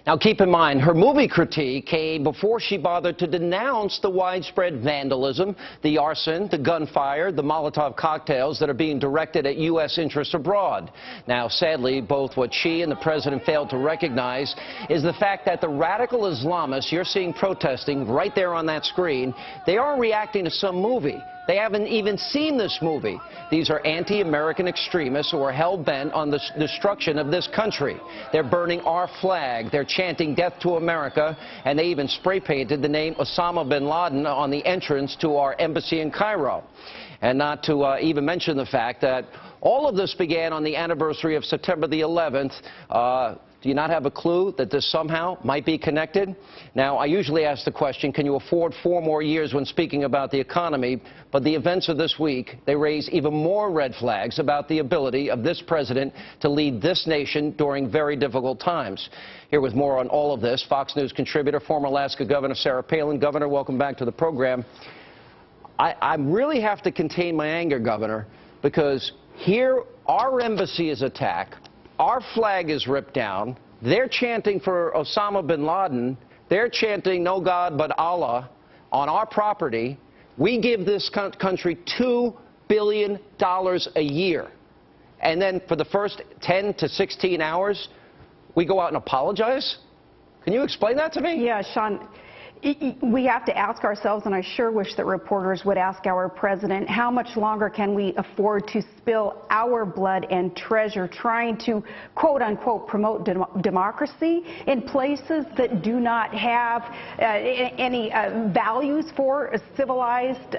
Now, keep in mind, her movie critique came before she bothered to denounce the widespread vandalism, the arson, the gunfire, the Molotov cocktails that are being directed at U.S. interests abroad. Now, sadly, both what she and the president failed to recognize is the fact that the radical Islamists you're seeing protesting right there on that screen, they aren't reacting to some movie. They haven't even seen this movie. These are anti-American extremists who are hell-bent on the destruction of this country. They're burning our flag. They're chanting death to America, and they even spray-painted the name Osama bin Laden on the entrance to our embassy in Cairo. And not to even mention the fact that all of this began on the anniversary of September the 11th. Do you not have a clue that this somehow might be connected? Now, I usually ask the question, can you afford 4 more years when speaking about the economy? But the events of this week, they raise even more red flags about the ability of this president to lead this nation during very difficult times. Here with more on all of this, Fox News contributor, former Alaska Governor Sarah Palin. Governor, welcome back to the program. I really have to contain my anger, Governor, because here our embassy is attacked. Our flag is ripped down. They're chanting for Osama bin Laden. They're chanting no God but Allah on our property. We give this country $2 billion a year. And then for the first 10 to 16 hours, we go out and apologize? Can you explain that to me? Yeah, Sean. We have to ask ourselves, and I sure wish that reporters would ask our president, how much longer can we afford to spill our blood and treasure trying to, quote unquote, promote democracy in places that do not have any values for civilized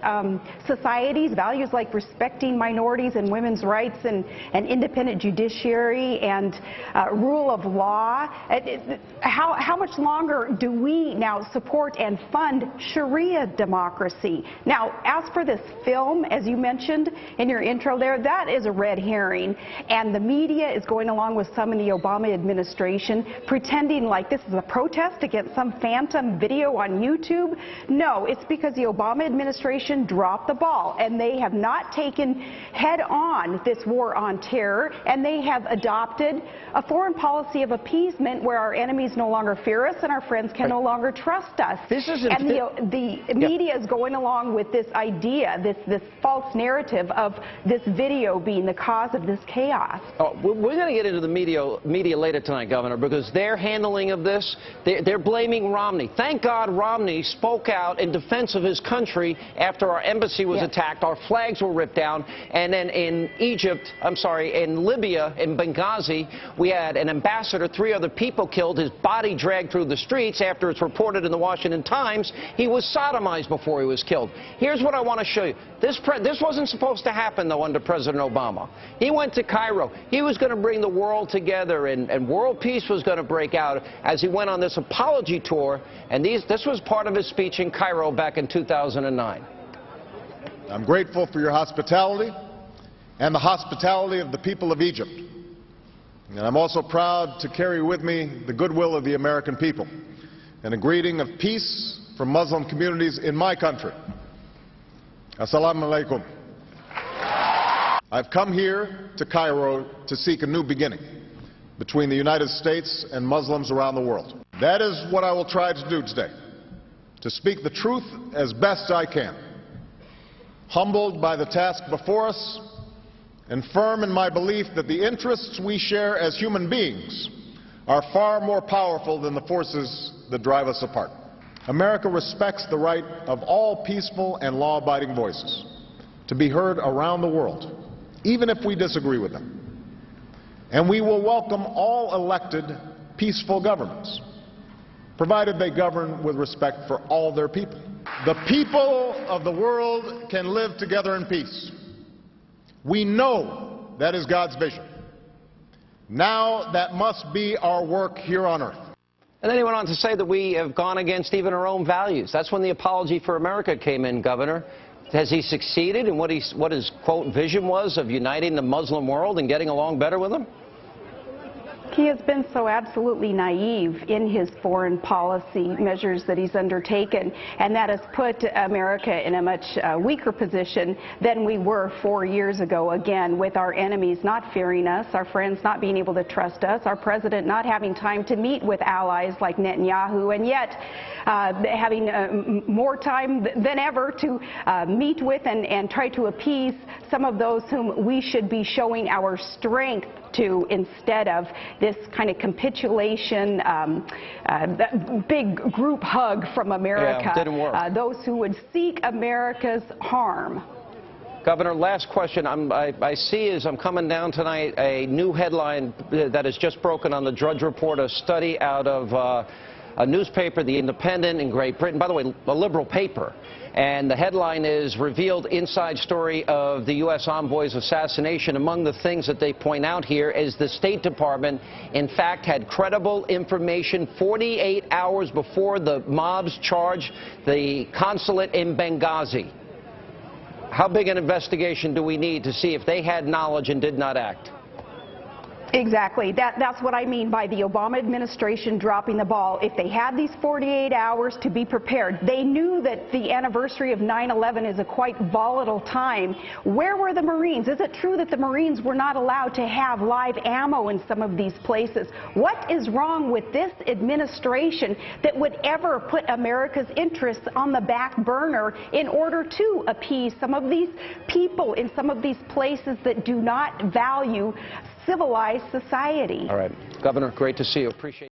societies, values like respecting minorities and women's rights and independent judiciary and rule of law. How much longer do we now support and fund Sharia democracy? Now, as for this film, as you mentioned in your intro there, that is a red herring, and the media is going along with some in the Obama administration pretending like this is a protest against some phantom video on YouTube. No, it's because the Obama administration dropped the ball, and they have not taken head-on this war on terror, and they have adopted a foreign policy of appeasement where our enemies no longer fear us and our friends can no longer trust us. And the media is going along with this idea, this false narrative of this video being the cause of this chaos. Oh, we're going to get into the media later tonight, Governor, because their handling of this, they're blaming Romney. Thank God Romney spoke out in defense of his country after our embassy was attacked, our flags were ripped down, and then in in Libya, in Benghazi, we had an ambassador, 3 other people killed, his body dragged through the streets after it's reported in the Washington Times he was sodomized before he was killed. Here's what I want to show you. This wasn't supposed to happen, though, under President Obama. He went to Cairo. He was going to bring the world together, and world peace was going to break out as he went on this apology tour, and this was part of his speech in Cairo back in 2009. I'm grateful for your hospitality and the hospitality of the people of Egypt. And I'm also proud to carry with me the goodwill of the American people and a greeting of peace from Muslim communities in my country. Assalamu alaikum. I've come here to Cairo to seek a new beginning between the United States and Muslims around the world. That is what I will try to do today, to speak the truth as best I can, humbled by the task before us and firm in my belief that the interests we share as human beings are far more powerful than the forces that drive us apart. America respects the right of all peaceful and law-abiding voices to be heard around the world, even if we disagree with them. And we will welcome all elected, peaceful governments, provided they govern with respect for all their people. The people of the world can live together in peace. We know that is God's vision. Now that must be our work here on earth. And then he went on to say that we have gone against even our own values. That's when the apology for America came in, Governor. Has he succeeded in what his, quote, vision was of uniting the Muslim world and getting along better with them? He has been so absolutely naive in his foreign policy measures that he's undertaken, and that has put America in a much weaker position than we were 4 years ago, again, with our enemies not fearing us, our friends not being able to trust us, our president not having time to meet with allies like Netanyahu, and yet having more time than ever to meet with and try to appease some of those whom we should be showing our strength to, instead of this kind of capitulation, that big group hug from America. Yeah, didn't work. Those who would seek America's harm. Governor, last question. I see as I'm coming down tonight a new headline that has just broken on the Drudge Report, a study out of a newspaper, The Independent in Great Britain, by the way, a liberal paper. And the headline is Revealed Inside Story of the U.S. Envoy's Assassination. Among the things that they point out here is the State Department, in fact, had credible information 48 hours before the mobs charged the consulate in Benghazi. How big an investigation do we need to see if they had knowledge and did not act? Exactly. That's what I mean by the Obama administration dropping the ball. If they had these 48 hours to be prepared, they knew that the anniversary of 9/11 is a quite volatile time. Where were the Marines? Is it true that the Marines were not allowed to have live ammo in some of these places? What is wrong with this administration that would ever put America's interests on the back burner in order to appease some of these people in some of these places that do not value civilized society? All right. Governor, great to see you. Appreciate